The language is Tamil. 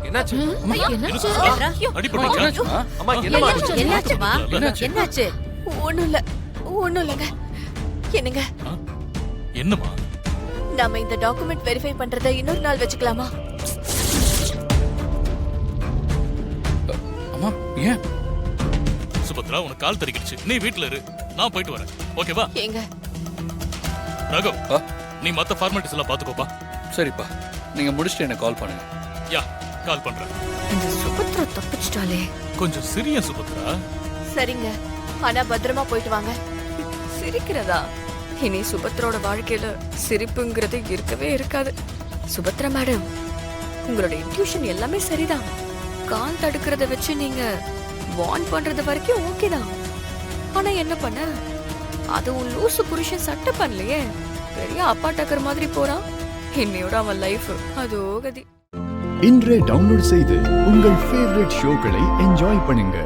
என்னாச்சு? அம்மா என்னாச்சு? அடிபட்டுச்சா? அம்மா என்னம்மா? என்னாச்சுமா? என்னாச்சு? என்னாச்சு? ஒண்ணும் இல்லைங்க. என்னங்க, என்னம்மா? நாம இந்த டாக்குமெண்ட் வெரிஃபை பண்றதை இன்னொரு நாள் வச்சுக்கலாமா? அம்மா ஏன்? சுபத்ரா உனக்கு கால் தரிக்கிடுச்சு. நீ வீட்ல இரு, நான் போயிட்டு வரேன். ஓகேவா? ஏங்க, ராகவ், ஆ, நீ மத்த ஃபார்மாலிட்டிஸ் எல்லாம் பாத்துக்கோப்பா. சரிப்பா, நீங்க முடிச்சுட்டு எனக்கு கால் பண்ணுங்க. யா, கால் பண்றேன். இந்த சுபத்ரா தப்பிச்சிட்டாளே. கொஞ்சம் சிறிய சுபத்ரா. சரிங்க. ஆனா பத்திரமா போயிட்டு வாங்க. சிரிக்கிறதா? இனி சுபத்ரோட வாழ்க்கையில சிரிப்புங்கிறது இருக்கவே இருக்காது. சுபத்ரா மேடம், உங்களோட இன்ட்யூஷன் எல்லாமே சரிதான். கால் தடுக்கிறத வச்சு நீங்க வார்ன் பண்றது வரைக்கும் ஓகே தான். ஆனா என்ன பண்ண, அதுவும் லூசு புருஷன் சட்டை பண்ணலையே. பெரிய அப்பா டக்கர் மாதிரி போறான். இன்னையோட அவன் லைஃப் அதோ கதி. இன்றே டவுன்லோட் செய்து உங்கள் ஃபேவரட் ஷோக்களை என்ஜாய் பண்ணுங்க.